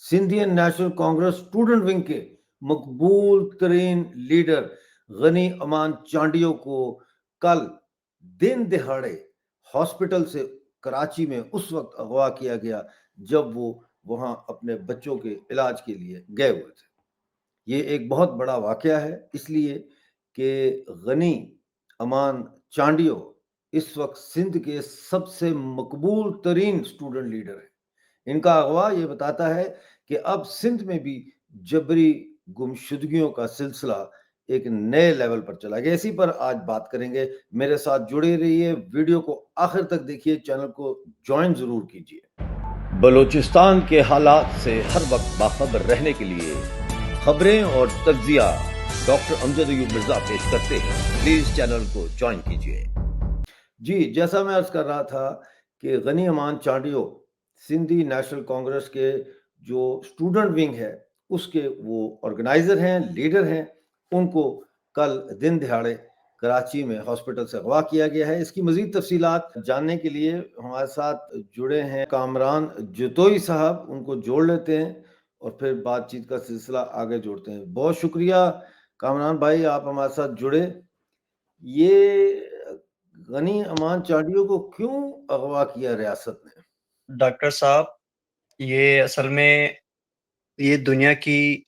सिंधियन national Congress student wing के मकबूल तरीन leader Ghani अमान चांडियो को कल दिन दिहाड़े हॉस्पिटल से कराची में उस वक्त अगवा किया गया जब वो वहां अपने बच्चों के इलाज के लिए गए हुए थे। ये एक बहुत बड़ा वाकया है, इसलिए कि गनी अमान चांडियो इस वक्त सिंध के सबसे मकबूल तरीन स्टूडेंट लीडर है। इनका अगवा ये बताता है कि अब सिंध में भी जबरी गुमशुदगियों का सिलसिला एक नए लेवल पर चला गया। इसी पर आज बात करेंगे। मेरे साथ जुड़े रहिए, वीडियो को आखिर तक देखिए, चैनल को ज्वाइन जरूर कीजिए। बलूचिस्तान के हालात से हर वक्त बाखबर रहने के लिए खबरें और तज्जिया डॉक्टर अमजद अयूब मिर्जा पेश करते हैं। प्लीज चैनल को ज्वाइन कीजिए। जी, जैसा मैं अर्ज कर रहा था कि गनी अमान चांडियो सिंधी नेशनल कांग्रेस के जो स्टूडेंट विंग है उसके वो ऑर्गेनाइजर हैं, लीडर हैं। उनको कल दिन दिहाड़े कराची में हॉस्पिटल से अगवा किया गया है। इसकी मजीद तफसीलात जानने के लिए हमारे साथ जुड़े हैं कामरान जतोई साहब। उनको जोड़ लेते हैं और फिर बातचीत का सिलसिला आगे जोड़ते हैं। बहुत शुक्रिया कामरान भाई, आप हमारे साथ जुड़े। ये गनी अमान चांडियो को क्यों अगवा किया रियासत ने? डॉक्टर साहब, ये असल में ये दुनिया की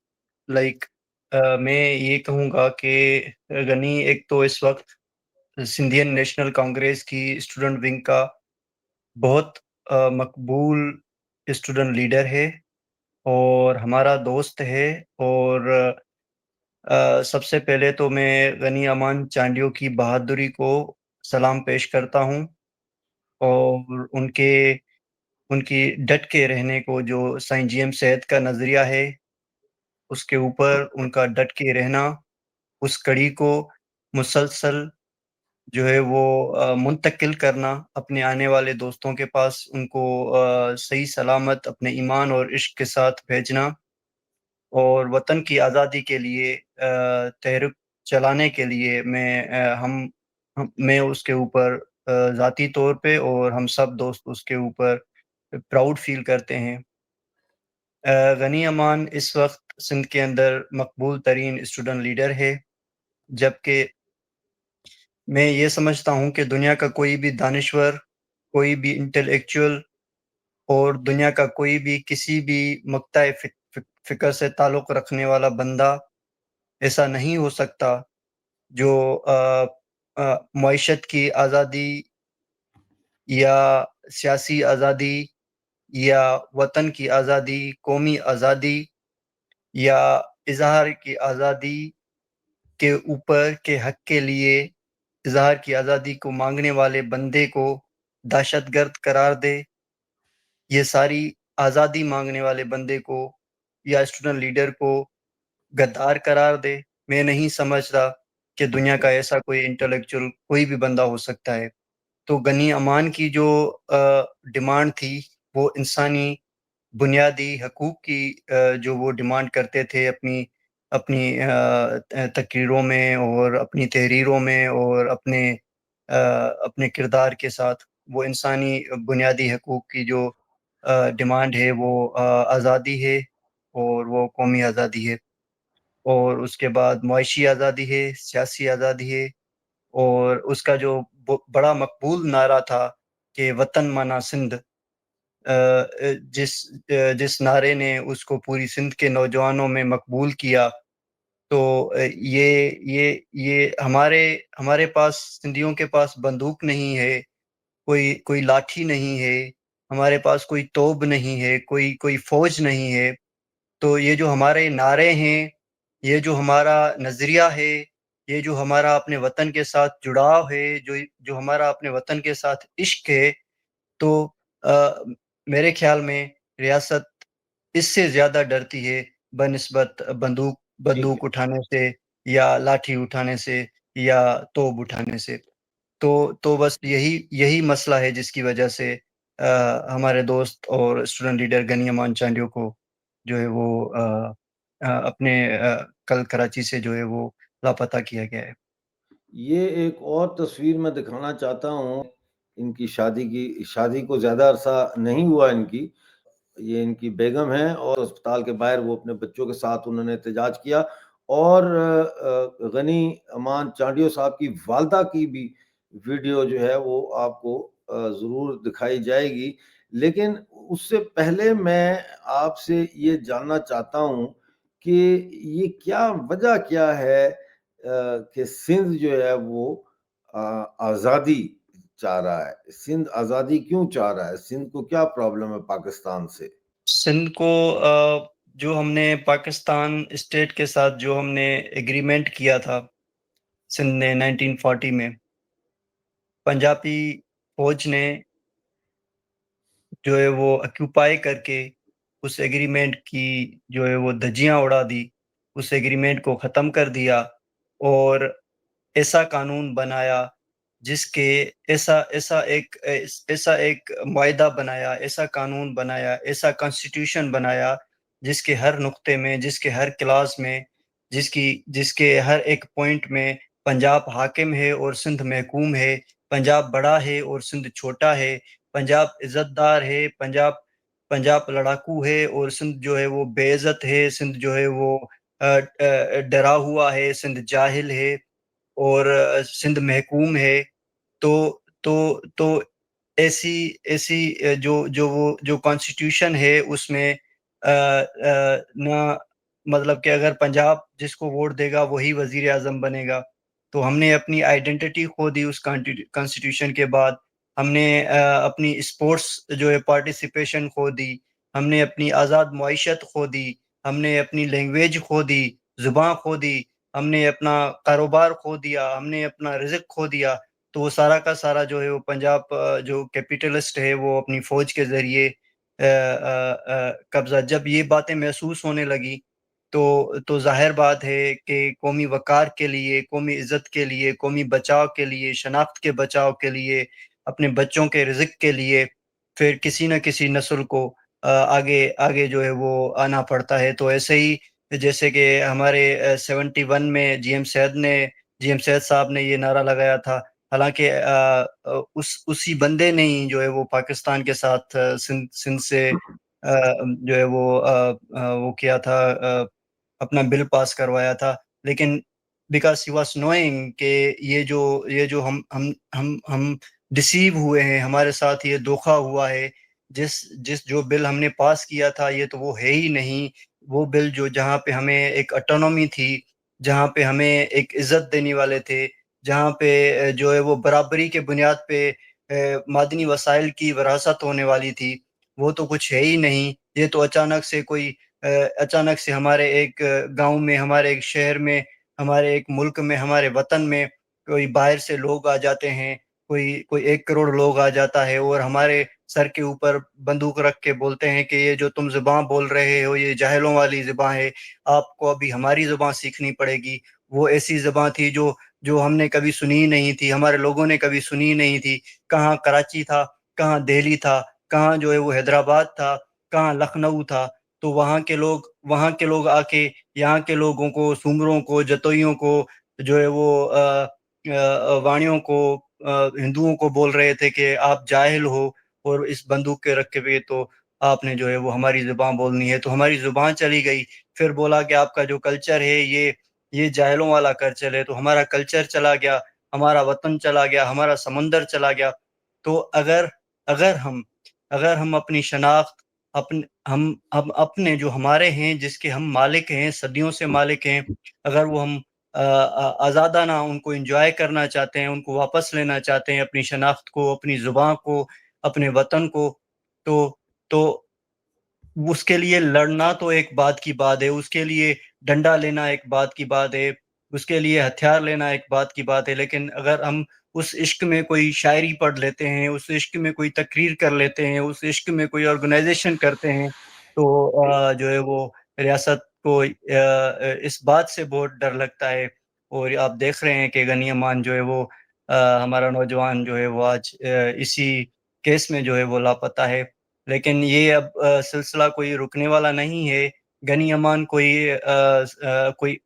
मैं ये कहूँगा कि गनी एक तो इस वक्त सिंधियन नेशनल कांग्रेस की स्टूडेंट विंग का बहुत मकबूल स्टूडेंट लीडर है और हमारा दोस्त है। और सबसे पहले तो मैं गनी अमान चांडियो की बहादुरी को सलाम पेश करता हूँ और उनकी डट के रहने को, जो साईं जीएम सेहत का नज़रिया है उसके ऊपर उनका डट के रहना, उस कड़ी को मुसलसल जो है वो मुंतकिल करना अपने आने वाले दोस्तों के पास, उनको सही सलामत अपने ईमान और इश्क के साथ भेजना और वतन की आज़ादी के लिए तहरीक चलाने के लिए मैं उसके ऊपर ज़ाती तौर पे और हम सब दोस्त उसके ऊपर प्राउड फील करते हैं। गनी अमान इस वक्त सिंध के अंदर मकबूल तरीन स्टूडेंट लीडर है, जबकि मैं ये समझता हूँ कि दुनिया का कोई भी दानिश्वर, कोई भी इंटेलेक्चुअल और दुनिया का कोई भी किसी भी मक्ता फ़िक्र से ताल्लुक़ रखने वाला बंदा ऐसा नहीं हो सकता जो मईशत की आज़ादी या सियासी आज़ादी या वतन की आज़ादी, कौमी आज़ादी या इज़हार की आज़ादी के ऊपर के हक के लिए इज़हार की आज़ादी को मांगने वाले बंदे को दहशतगर्द करार दे, ये सारी आज़ादी मांगने वाले बंदे को या स्टूडेंट लीडर को गद्दार करार दे। मैं नहीं समझता कि दुनिया का ऐसा कोई इंटेलेक्चुअल कोई भी बंदा हो सकता है। तो गनी अमान की जो डिमांड थी वो इंसानी बुनियादी हकूक़ की जो वो डिमांड करते थे अपनी अपनी तकरीरों में और अपनी तहरीरों में और अपने किरदार के साथ, वो इंसानी बुनियादी हकूक़ की जो डिमांड है वो आज़ादी है और वो कौमी आज़ादी है और उसके बाद मुआशी आज़ादी है, सियासी आज़ादी है। और उसका जो बड़ा मकबूल नारा था कि वतन माना सिंध, जिस नारे ने उसको पूरी सिंध के नौजवानों में मकबूल किया। तो ये हमारे पास, सिंधियों के पास बंदूक नहीं है, कोई लाठी नहीं है, हमारे पास कोई तोप नहीं है, कोई फौज नहीं है। तो ये जो हमारे नारे हैं, ये जो हमारा नज़रिया है, ये जो हमारा अपने वतन के साथ जुड़ाव है, जो हमारा अपने वतन के साथ इश्क है, तो अ, मेरे ख्याल में रियासत इससे ज़्यादा डरती है बनिस्बत बंदूक उठाने से या लाठी उठाने से या तोप उठाने से। तो बस यही मसला है जिसकी वजह से हमारे दोस्त और स्टूडेंट लीडर गनी अमान चांडियो को जो है वो अपने कल कराची से जो है वो लापता किया गया है। ये एक और तस्वीर मैं दिखाना चाहता हूँ। इनकी शादी को ज़्यादा अरसा नहीं हुआ इनकी। یہ ان کی بیگم ہیں، اور اسپتال کے باہر وہ اپنے بچوں کے ساتھ انہوں نے احتجاج کیا. اور غنی امان چانڈیو صاحب کی والدہ کی بھی ویڈیو جو ہے وہ آپ کو ضرور دکھائی جائے گی. لیکن اس سے پہلے میں آپ سے یہ جاننا چاہتا ہوں کہ یہ کیا وجہ کیا ہے کہ سندھ جو ہے وہ آزادی چاہ رہا ہے؟ سندھ آزادی کیوں چاہ رہا ہے؟ سندھ کو کیا پرابلم ہے پاکستان سے؟ سندھ کو جو ہم نے پاکستان اسٹیٹ کے ساتھ جو ہم نے ایگریمنٹ کیا تھا سندھ نے 1940 میں، پنجابی فوج نے جو ہے وہ اکیوپائی کر کے اس ایگریمنٹ کی جو ہے وہ دھجیاں اڑا دی، اس ایگریمنٹ کو ختم کر دیا اور ایسا قانون بنایا جس کے ایسا ایک معاہدہ بنایا، ایسا قانون بنایا، ایسا کانسٹیٹیوشن بنایا جس کے ہر نقطے میں، جس کے ہر کلاس میں، جس کے ہر ایک پوائنٹ میں پنجاب حاکم ہے اور سندھ محکوم ہے، پنجاب بڑا ہے اور سندھ چھوٹا ہے، پنجاب عزت دار ہے، پنجاب لڑاکو ہے اور سندھ جو ہے وہ بے عزت ہے، سندھ جو ہے وہ ڈرا ہوا ہے، سندھ جاہل ہے اور سندھ محکوم ہے. تو ایسی جو کانسٹیٹیوشن ہے اس میں نہ مطلب کہ اگر پنجاب جس کو ووٹ دے گا وہی وزیر اعظم بنے گا. تو ہم نے اپنی آئیڈینٹی کھو دی اس کانسٹیٹیوشن کے بعد، ہم نے اپنی اسپورٹس جو ہے پارٹیسپیشن کھو دی، ہم نے اپنی آزاد معیشت کھو دی، ہم نے اپنی لینگویج کھو دی، زبان کھو دی، ہم نے اپنا کاروبار کھو دیا، ہم نے اپنا رزق کھو دیا. تو وہ سارا کا سارا جو ہے وہ پنجاب جو کیپیٹلسٹ ہے وہ اپنی فوج کے ذریعے قبضہ. جب یہ باتیں محسوس ہونے لگی تو ظاہر بات ہے کہ قومی وقار کے لیے، قومی عزت کے لیے، قومی بچاؤ کے لیے، شناخت کے بچاؤ کے لیے، اپنے بچوں کے رزق کے لیے پھر کسی نہ کسی نسل کو آگے جو ہے وہ آنا پڑتا ہے. تو ایسے ہی جیسے کہ ہمارے 71 میں جی ایم سید صاحب نے یہ نعرہ لگایا تھا، حالانکہ اسی بندے نے ہی جو ہے وہ پاکستان کے ساتھ سندھ سے جو ہے وہ کیا تھا، اپنا بل پاس کروایا تھا. لیکن بیکاز ہی واز نوئنگ کہ یہ جو ہم ڈسیو ہوئے ہیں، ہمارے ساتھ یہ دھوکا ہوا ہے، جس جو بل ہم نے پاس کیا تھا یہ تو وہ ہے ہی نہیں. وہ بل جہاں پہ ہمیں ایک اٹونومی تھی، جہاں پہ ہمیں ایک عزت دینے والے تھے، جہاں پہ جو ہے وہ برابری کے بنیاد پہ معدنی وسائل کی وراثت ہونے والی تھی، وہ تو کچھ ہے ہی نہیں. یہ تو اچانک سے ہمارے ایک گاؤں میں، ہمارے ایک شہر میں، ہمارے ایک ملک میں، ہمارے وطن میں کوئی باہر سے لوگ آ جاتے ہیں، کوئی 1 کروڑ لوگ آ جاتا ہے اور ہمارے سر کے اوپر بندوق رکھ کے بولتے ہیں کہ یہ جو تم زبان بول رہے ہو یہ جاہلوں والی زبان ہے، آپ کو ابھی ہماری زبان سیکھنی پڑے گی. وہ ایسی زبان تھی جو ہم نے کبھی سنی نہیں تھی، ہمارے لوگوں نے کبھی سنی نہیں تھی. کہاں کراچی تھا، کہاں دہلی تھا، کہاں جو ہے وہ حیدرآباد تھا، کہاں لکھنؤ تھا. تو وہاں کے لوگ آ کے یہاں کے لوگوں کو، سومروں کو، جتوئیوں کو، جو ہے وہ وانیوں کو، ہندوؤں کو بول رہے تھے کہ آپ جاہل ہو اور اس بندوق کے رکھے ہوئے تو آپ نے جو ہے وہ ہماری زبان بولنی ہے. تو ہماری زبان چلی گئی. پھر بولا کہ آپ کا جو کلچر ہے یہ جاہلوں والا کلچر ہے. تو ہمارا کلچر چلا گیا، ہمارا وطن چلا گیا، ہمارا سمندر چلا گیا. تو اگر ہم اپنی شناخت، ہم اپنے جو ہمارے ہیں، جس کے ہم مالک ہیں، صدیوں سے مالک ہیں، اگر وہ ہم آزادانہ ان کو انجوائے کرنا چاہتے ہیں، ان کو واپس لینا چاہتے ہیں، اپنی شناخت کو، اپنی زبان کو، اپنے وطن کو، تو اس کے لیے لڑنا تو ایک بات کی بات ہے، اس کے لیے ڈنڈا لینا ایک بات کی بات ہے، اس کے لیے ہتھیار لینا ایک بات کی بات ہے. لیکن اگر ہم اس عشق میں کوئی شاعری پڑھ لیتے ہیں، اس عشق میں کوئی تقریر کر لیتے ہیں، اس عشق میں کوئی آرگنائزیشن کرتے ہیں، تو جو ہے وہ ریاست کو اس بات سے بہت ڈر لگتا ہے. اور آپ دیکھ رہے ہیں کہ غنی امان جو ہے وہ ہمارا نوجوان جو ہے وہ آج اسی کیس میں جو ہے وہ لاپتہ ہے. لیکن یہ اب سلسلہ کوئی رکنے والا نہیں ہے. غنی امان کوئی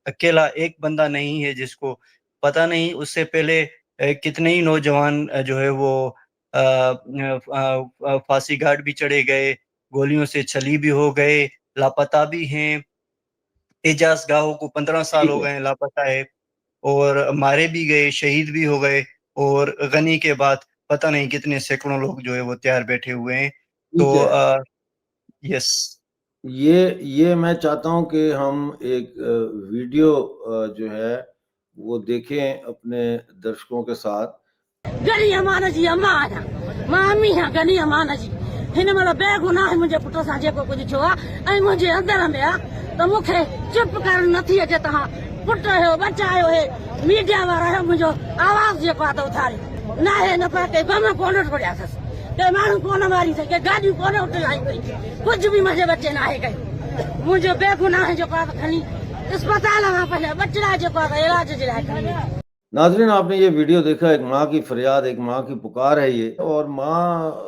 اکیلا ایک بندہ نہیں ہے جس کو پتہ نہیں اس سے پہلے کتنے ہی نوجوان جو ہے وہ پھانسی گھاٹ بھی چڑھے گئے، गोलियों से छली भी हो गए, लापता भी हैं। एजाज गाहो को 15 साल ठीक हो है। गए हैं लापता है, और मारे भी गए, शहीद भी हो गए, और गनी के बाद पता नहीं कितने सैकड़ों लोग जो है वो तैयार बैठे हुए हैं। ठीक तो है। यस। ये मैं चाहता हूँ कि हम एक वीडियो जो है वो देखें अपने दर्शकों के साथ। गनी अमान जी अम्मा आया मामी है गनी अमान जी हिन मतलब बेगुनाह मुंहिंजे पुट सां जेको कुझु थियो आहे ऐं मुंहिंजे अंदर में आहे त मूंखे चुप करणु नथी अचे तव्हां पुट हुयो बचा आयो हे मीडिया वारा हुयो मुंहिंजो आवाज़ जेको आहे त उथारे न आहे न पर के बम कोन पड़िया अथसि के माण्हू कोन मारी सके गाॾियूं कोन उटलाई पई कुझु बि मुंहिंजे बचे न आहे कई मुंहिंजो बेगुनाह जेको आहे त खणी अस्पताल मां पंहिंजा बचड़ा जेको आहे इलाज जे लाइ खणी नाज़रीन, आपने ये वीडियो देखा, एक माँ की फरियाद, एक माँ की पुकार है ये, और माँ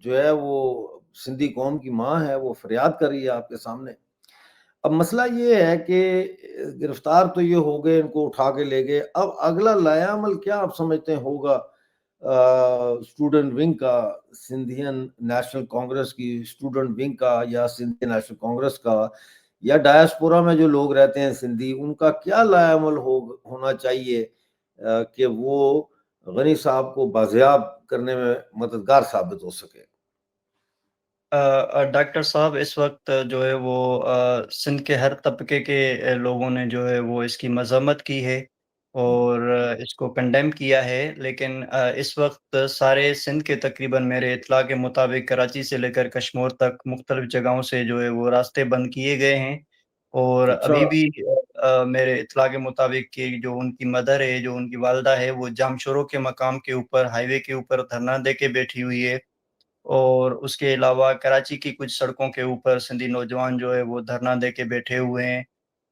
जो है वो सिंधी कौम की माँ है, वो फरियाद कर रही है आपके सामने। अब मसला ये है कि गिरफ्तार तो ये हो गए, इनको उठा के ले गए, अब अगला लायामल क्या आप समझते हैं होगा स्टूडेंट विंग का, सिंधियन नेशनल कांग्रेस की स्टूडेंट विंग का, या सिंधी नेशनल कांग्रेस का, या डायस्पोरा में जो लोग रहते हैं सिंधी, उनका क्या लायामल होना चाहिए कि वो गनी साहब को बाजियाब करने में मददगार साबित हो सके। डॉक्टर साहब, इस वक्त जो है वो सिंध के हर तबके के लोगों ने जो है वो इसकी मज़म्मत की है और इसको कंडेम किया है, लेकिन इस वक्त सारे सिंध के तकरीबन मेरे इत्तला के मुताबिक कराची से लेकर कश्मीर तक मुख्तलिफ जगहों से जो है वो रास्ते बंद किए गए हैं। और अच्छा। अभी भी मेरे इत्तला के मुताबिक कि जो उनकी मदर है, जो उनकी वालदा है, वो जामशोरों के मकाम के ऊपर, हाईवे के ऊपर धरना दे के बैठी हुई है। और उसके अलावा कराची की कुछ सड़कों के ऊपर सिंधी नौजवान जो है वो धरना दे के बैठे हुए हैं,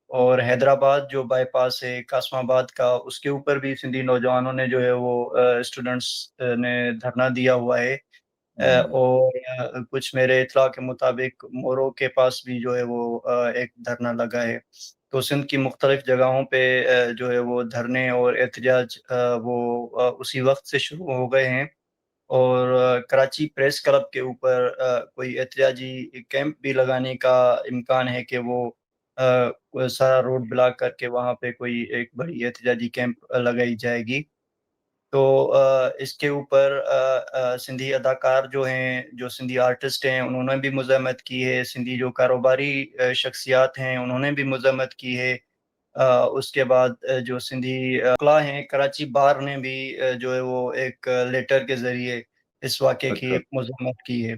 और हैदराबाद जो बाईपास है कासमाबाद का, उसके ऊपर भी सिंधी नौजवानों ने जो है वो स्टूडेंट्स ने धरना दिया हुआ है। और कुछ मेरे इत्तला के मुताबिक मोरो के पास भी जो है वो एक धरना लगा है। तो सिंध की मुख्तलिफ जगहों पे जो है वो धरने और एहतजाज वो उसी वक्त से शुरू हो गए हैं। और कराची प्रेस क्लब के ऊपर कोई एहतजाजी कैंप भी लगाने का इम्कान है कि वो सारा रोड ब्लॉक करके वहाँ पे कोई एक बड़ी एहतजाजी कैंप लगाई जाएगी। तो इसके ऊपर सिंधी अदाकार जो हैं, जो सिंधी आर्टिस्ट हैं, उन्होंने भी मज़म्मत की है। सिंधी जो कारोबारी शख्सियात हैं, उन्होंने भी मज़म्मत की है। उसके बाद जो सिंधी अक़ला हैं, कराची बार ने भी जो है वो एक लेटर के ज़रिए इस वाक़े की अच्छा। मज़म्मत की है।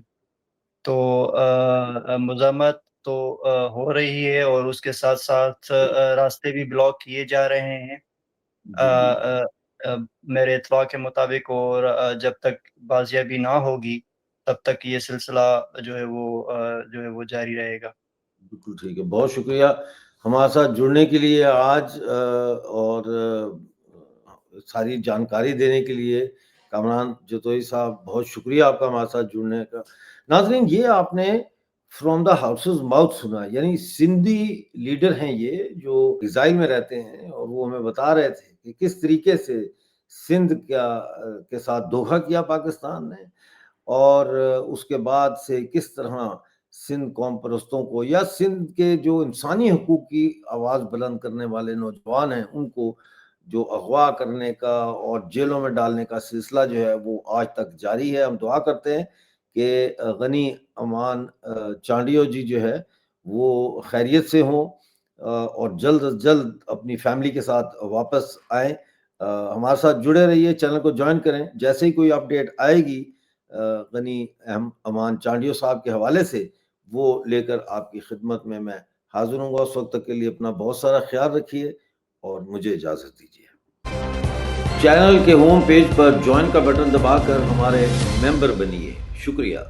तो मज़म्मत तो हो रही है, और उसके साथ-साथ रास्ते भी ब्लॉक किए जा रहे हैं। अ जी जी। अ मेरे इत्तला के मुताबिक, और जब तक बाज़ियाबी ना होगी, तब तक ये सिलसिला जो है वो जारी रहेगा। बिल्कुल ठीक है, बहुत शुक्रिया हमारे साथ जुड़ने के लिए आज, और सारी जानकारी देने के लिए। कामरान जतोई साहब, बहुत शुक्रिया आपका हमारे साथ जुड़ने का। नाज़रीन, ये आपने फ्रॉम द हाउसेस माउथ सुना, यानी सिंधी लीडर हैं ये, जो इज़राइल में रहते हैं, और वो हमें बता रहे थे कि किस तरीके से सिंध के साथ धोखा किया पाकिस्तान ने, और उसके बाद से किस तरह सिंध कौम परस्तों को, या सिंध के जो इंसानी हकूक़ की आवाज़ बुलंद करने वाले नौजवान हैं, उनको जो अगवा करने का और जेलों में डालने का सिलसिला जो है वो आज तक जारी है। हम दुआ करते हैं कि गनी अमान चांडियो जी जो है वो खैरियत से हों, और जल्द से जल्द अपनी फैमिली के साथ वापस आएँ। हमारे साथ जुड़े रहिए, चैनल को जॉइन करें। जैसे ही कोई अपडेट आएगी गनी अमान चांडियो साहब के हवाले से, वो लेकर आपकी खिदमत में मैं हाजिर हूँगा। उस वक्त तक के लिए अपना बहुत सारा ख्याल रखिए और मुझे इजाज़त दीजिए। चैनल के होम पेज पर जॉइन का बटन दबाकर हमारे मेंबर बनिए। शुक्रिया।